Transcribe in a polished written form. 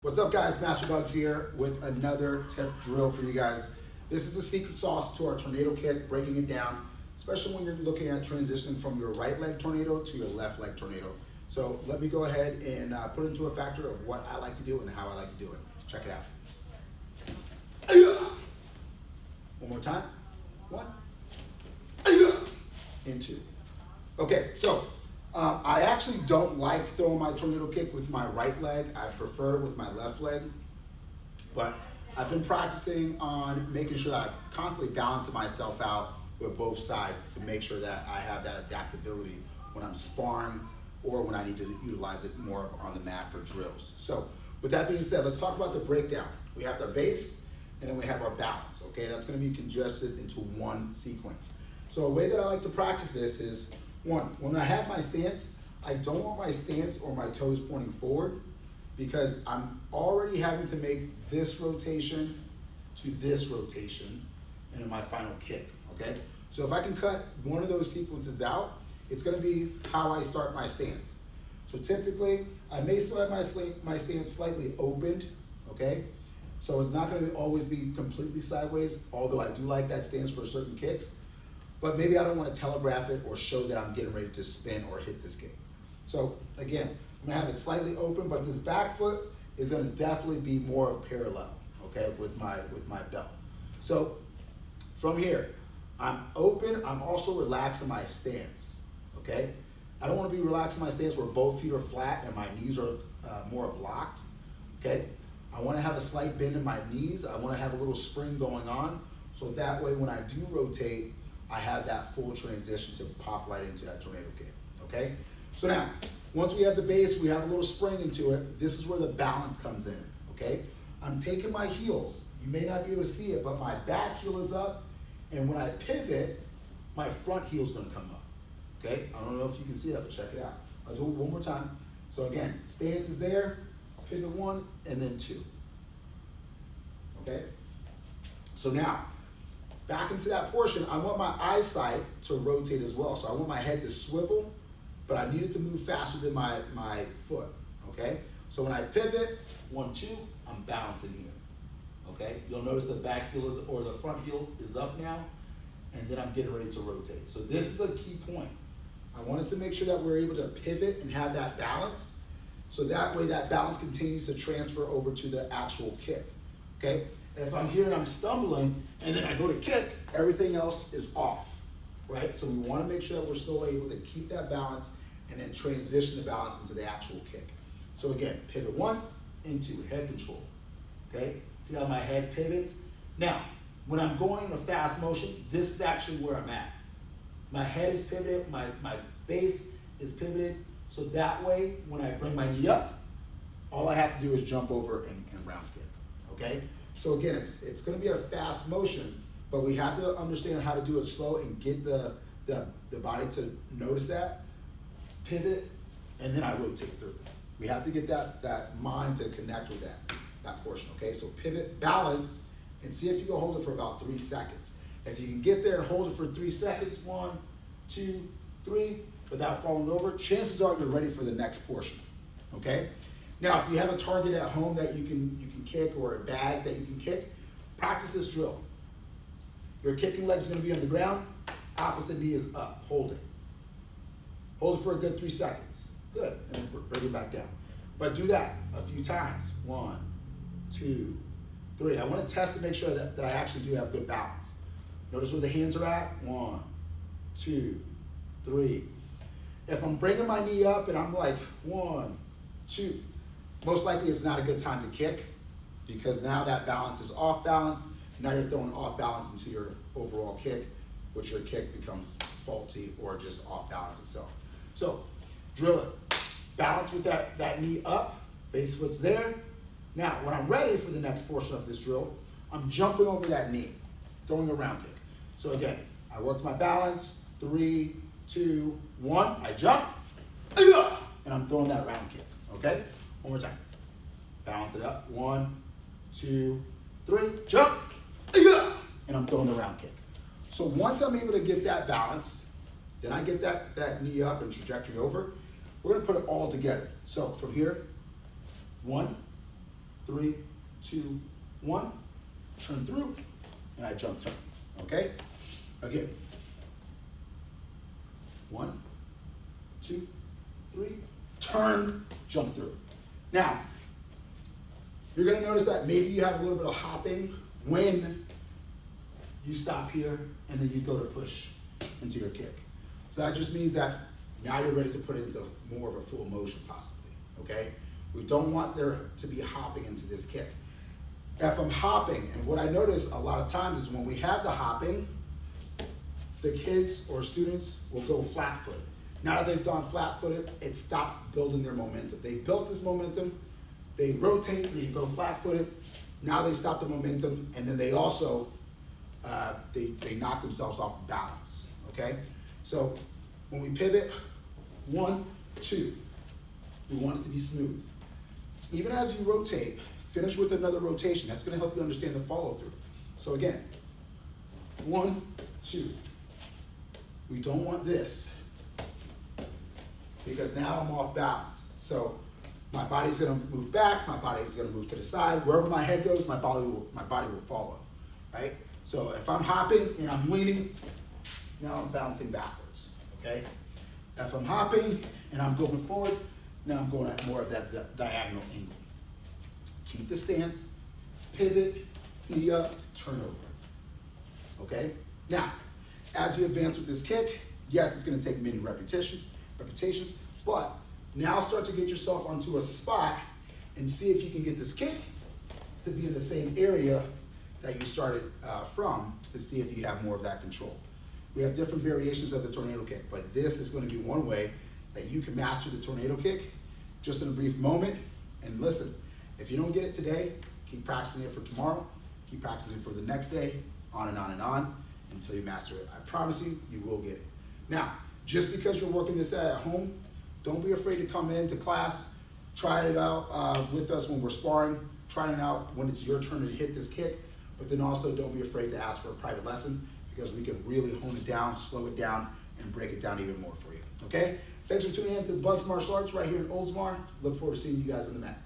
What's up, guys? Master Bugs here with another tip drill for you guys. This is the secret sauce to our tornado kick, breaking it down, especially when you're looking at transitioning from your right leg tornado to your left leg tornado. So let me go ahead and put into a factor of what I like to do and how I like to do it. Check it out. One more time. One. And two. Okay, so I actually don't like throwing my tornado kick with my right leg. I prefer it with my left leg. But I've been practicing on making sure that I constantly balance myself out with both sides to make sure that I have that adaptability when I'm sparring or when I need to utilize it more on the mat for drills. So with that being said, let's talk about the breakdown. We have our base and then we have our balance, okay? That's gonna be congested into one sequence. So a way that I like to practice this is, one, when I have my stance, I don't want my stance or my toes pointing forward because I'm already having to make this rotation to this rotation and in my final kick, okay? So if I can cut one of those sequences out, it's gonna be how I start my stance. So typically, I may still have my stance slightly opened, okay? So it's not gonna always be completely sideways, although I do like that stance for certain kicks. But maybe I don't want to telegraph it or show that I'm getting ready to spin or hit this kick. So again, I'm gonna have it slightly open, but this back foot is gonna definitely be more of parallel, okay, with my belt. So from here, I'm open, I'm also relaxing my stance, okay? I don't want to be relaxing my stance where both feet are flat and my knees are more locked, okay? I want to have a slight bend in my knees. I want to have a little spring going on, so that way when I do rotate, I have that full transition to pop right into that tornado kick, okay? So now, once we have the base, we have a little spring into it, this is where the balance comes in, okay? I'm taking my heels. You may not be able to see it, but my back heel is up, and when I pivot, my front heel is gonna come up, okay? I don't know if you can see that, but check it out. I'll do it one more time. So again, stance is there, pivot one, and then two, okay? So now, back into that portion, I want my eyesight to rotate as well. So I want my head to swivel, but I need it to move faster than my foot, okay? So when I pivot, 1, 2, I'm balancing here, okay? You'll notice the back heel is, or the front heel is up now, and then I'm getting ready to rotate. So this is a key point. I want us to make sure that we're able to pivot and have that balance, so that way that balance continues to transfer over to the actual kick, okay? And if I'm here and I'm stumbling, and then I go to kick, everything else is off, right? So we want to make sure that we're still able to keep that balance and then transition the balance into the actual kick. So again, pivot 1 into head control, okay? See how my head pivots? Now, when I'm going in a fast motion, this is actually where I'm at. My head is pivoted, my base is pivoted, so that way, when I bring my knee up, all I have to do is jump over and round kick, okay? So again, it's gonna be a fast motion, but we have to understand how to do it slow and get the body to notice that, pivot, and then I rotate through. We have to get that mind to connect with that portion, okay? So pivot, balance, and see if you can hold it for about 3 seconds. If you can get there and hold it for 3 seconds, 1, 2, 3, without falling over, chances are you're ready for the next portion, okay? Now, if you have a target at home that you can kick or a bag that you can kick, practice this drill. Your kicking leg is going to be on the ground, opposite knee is up, hold it. Hold it for a good 3 seconds. Good, and then bring it back down. But do that a few times. 1, 2, 3. I want to test to make sure that I actually do have good balance. Notice where the hands are at. 1, 2, 3. If I'm bringing my knee up and I'm like 1, 2, most likely it's not a good time to kick because now that balance is off balance. Now you're throwing off balance into your overall kick, which your kick becomes faulty or just off balance itself. So drill it. Balance with that knee up, base foot's there. Now, when I'm ready for the next portion of this drill, I'm jumping over that knee, throwing a round kick. So again, I worked my balance, 3, 2, 1, I jump, and I'm throwing that round kick, okay? One more time. Balance it up. 1, 2, 3, jump, and I'm throwing the round kick. So once I'm able to get that balance, then I get that knee up and trajectory over, we're gonna put it all together. So from here, 1, 3, 2, 1. Turn through, and I jump turn. Okay? Again. 1, 2, 3. Turn, jump through. Now, you're gonna notice that maybe you have a little bit of hopping when you stop here and then you go to push into your kick. So that just means that now you're ready to put it into more of a full motion possibly, okay? We don't want there to be hopping into this kick. If I'm hopping, and what I notice a lot of times is when we have the hopping, the kids or students will go flat-footed. Now that they've gone flat-footed, it stopped building their momentum. They built this momentum, they rotate, they go flat-footed, now they stop the momentum, and then they also, they knock themselves off balance, okay? So when we pivot, 1, 2, we want it to be smooth. Even as you rotate, finish with another rotation. That's gonna help you understand the follow-through. So again, 1, 2. We don't want this because now I'm off balance. So my body's gonna move back, my body's gonna move to the side. Wherever my head goes, my body will follow, right? So if I'm hopping and I'm leaning, now I'm bouncing backwards, okay? If I'm hopping and I'm going forward, now I'm going at more of that diagonal angle. Keep the stance, pivot, knee up, turn over, okay? Now, as you advance with this kick, yes, it's gonna take many repetitions, but now start to get yourself onto a spot and see if you can get this kick to be in the same area that you started from to see if you have more of that control. We have different variations of the tornado kick, but this is going to be one way that you can master the tornado kick just in a brief moment. And listen, if you don't get it today, keep practicing it for tomorrow, keep practicing for the next day, on and on until you master it. I promise you, you will get it. Now, just because you're working this at home, don't be afraid to come into class, try it out with us when we're sparring, try it out when it's your turn to hit this kick, but then also don't be afraid to ask for a private lesson because we can really hone it down, slow it down, and break it down even more for you, okay? Thanks for tuning in to Bugs Martial Arts right here in Oldsmar. Look forward to seeing you guys on the mat.